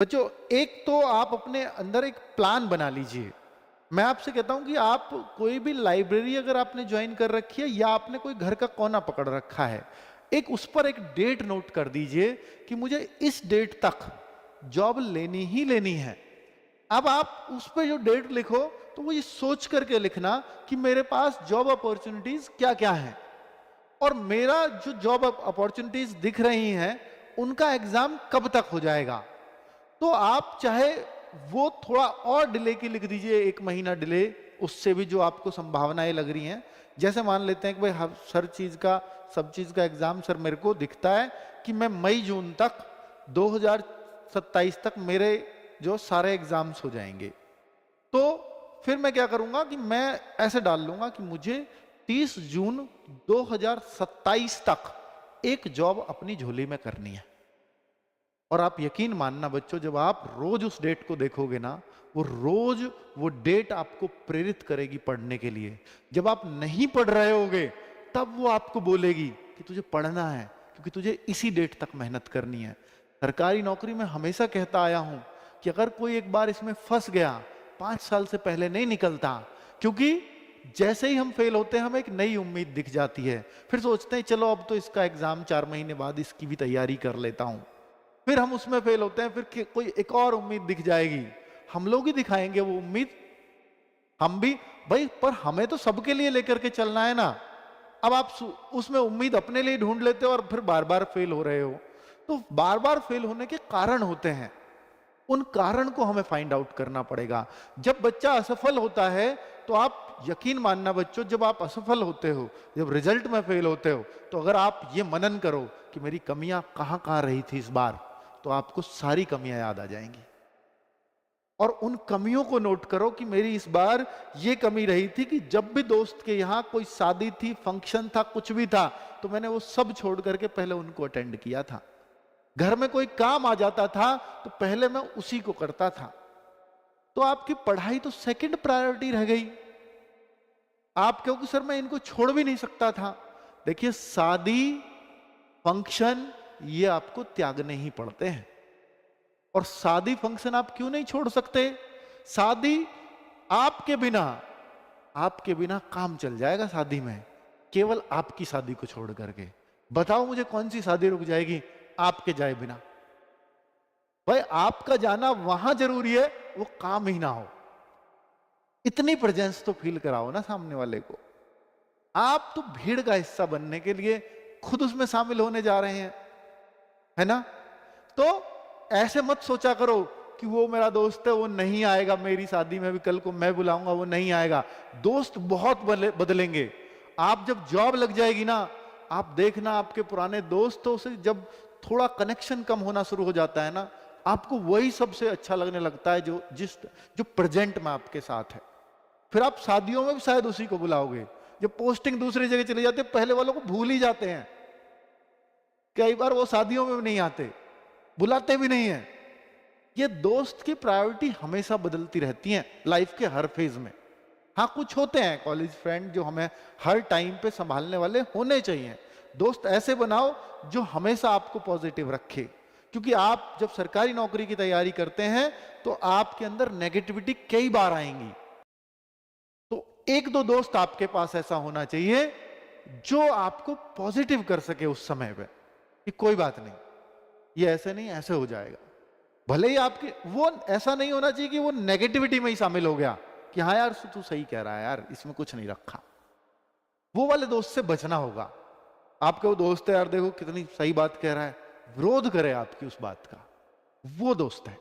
बच्चों, एक तो आप अपने अंदर एक प्लान बना लीजिए। मैं आपसे कहता हूं कि आप कोई भी लाइब्रेरी अगर आपने ज्वाइन कर रखी है या आपने कोई घर का कोना पकड़ रखा है, एक उस पर एक डेट नोट कर दीजिए कि मुझे इस डेट तक जॉब लेनी ही लेनी है। अब आप उस पर जो डेट लिखो तो वो ये सोच करके लिखना कि मेरे पास जॉब अपॉर्चुनिटीज क्या क्या हैं और मेरा जो जॉब अपॉर्चुनिटीज दिख रही हैं उनका एग्जाम कब तक हो जाएगा। तो आप चाहे वो थोड़ा और डिले की लिख दीजिए, 1 महीना डिले, उससे भी जो आपको संभावनाएं लग रही हैं। जैसे मान लेते हैं कि भाई सब चीज का एग्जाम सर मेरे को दिखता है कि मैं मई जून तक 2027 तक मेरे जो सारे एग्जाम्स हो जाएंगे। तो फिर मैं क्या करूंगा कि मैं ऐसे डाल लूंगा कि मुझे 30 जून 2027 तक एक जॉब अपनी झोली में करनी है। और आप यकीन मानना बच्चों, जब आप रोज उस डेट को देखोगे ना, वो रोज वो डेट आपको प्रेरित करेगी पढ़ने के लिए। जब आप नहीं पढ़ रहे होगे तब वो आपको बोलेगी कि तुझे पढ़ना है, क्योंकि तुझे इसी डेट तक मेहनत करनी है। सरकारी नौकरी में हमेशा कहता आया हूं कि अगर कोई एक बार इसमें फंस गया, 5 साल से पहले नहीं निकलता। क्योंकि जैसे ही हम फेल होते हैं हमें एक नई उम्मीद दिख जाती है, फिर सोचते हैं चलो अब तो इसका एग्जाम 4 महीने बाद इसकी भी तैयारी कर लेता हूं। फिर हम उसमें फेल होते हैं, फिर कोई एक और उम्मीद दिख जाएगी, हम लोग ही दिखाएंगे वो उम्मीद। हम भी भाई, पर हमें तो सबके लिए लेकर के चलना है ना। अब आप उसमें उम्मीद अपने लिए ढूंढ लेते हो और फिर बार बार फेल हो रहे हो। तो बार बार फेल होने के कारण होते हैं, उन कारण को हमें फाइंड आउट करना पड़ेगा। जब बच्चा असफल होता है तो आप यकीन मानना बच्चों, जब आप असफल होते हो, जब रिजल्ट में फेल होते हो, तो अगर आप ये मनन करो कि मेरी कमियां कहां कहां रही थी इस बार, तो आपको सारी कमियां याद आ जाएंगी। और उन कमियों को नोट करो कि मेरी इस बार ये कमी रही थी कि जब भी दोस्त के यहां कोई शादी थी, फंक्शन था, कुछ भी था, तो मैंने वो सब छोड़ करके पहले उनको अटेंड किया था। घर में कोई काम आ जाता था तो पहले मैं उसी को करता था। तो आपकी पढ़ाई तो सेकंड प्रायोरिटी रह गई। आप क्योंकि सर मैं इनको छोड़ भी नहीं सकता था। देखिए, शादी, फंक्शन, ये आपको त्यागने ही पड़ते हैं। और शादी फंक्शन आप क्यों नहीं छोड़ सकते? शादी आपके बिना काम चल जाएगा शादी में, केवल आपकी शादी को छोड़ करके। बताओ मुझे कौन सी शादी रुक जाएगी आपके जाए बिना? भाई, आपका जाना वहां जरूरी है, वो काम ही ना हो। इतनी प्रेजेंस तो फील कराओ ना सामने वाले को। आप तो भीड़ का हिस्सा बनने के लिए खुद उसमें शामिल होने जा रहे हैं, है ना? तो ऐसे मत सोचा करो कि वो मेरा दोस्त है, वो नहीं आएगा मेरी शादी में भी, कल को मैं बुलाऊंगा वो नहीं आएगा। दोस्त बहुत बदलेंगे। आप जब जॉब लग जाएगी ना, आप देखना आपके पुराने दोस्तों से जब थोड़ा कनेक्शन कम होना शुरू हो जाता है ना, आपको वही सबसे अच्छा लगने लगता है जो प्रेजेंट में आपके साथ है। फिर आप शादियों में भी शायद उसी को बुलाओगे। जब पोस्टिंग दूसरी जगह चले जाते, पहले वालों को भूल ही जाते हैं। कई बार वो शादियों में भी नहीं आते, बुलाते भी नहीं है। ये दोस्त की प्रायोरिटी हमेशा बदलती रहती हैं लाइफ के हर फेज में। हाँ, कुछ होते हैं कॉलेज फ्रेंड जो हमें हर टाइम पे संभालने वाले होने चाहिए। दोस्त ऐसे बनाओ जो हमेशा आपको पॉजिटिव रखे, क्योंकि आप जब सरकारी नौकरी की तैयारी करते हैं तो आपके अंदर नेगेटिविटी कई बार आएंगी। तो 1-2 दोस्त आपके पास ऐसा होना चाहिए जो आपको पॉजिटिव कर सके उस समय पे कि कोई बात नहीं, ये ऐसे नहीं, ऐसे हो जाएगा। भले ही आपकी वो ऐसा नहीं होना चाहिए कि वो नेगेटिविटी में ही शामिल हो गया कि हाँ यार तू सही कह रहा है यार, इसमें कुछ नहीं रखा। वो वाले दोस्त से बचना होगा। आपके वो दोस्त है यार, देखो कितनी सही बात कह रहा है, विरोध करे आपकी उस बात का, वो दोस्त है।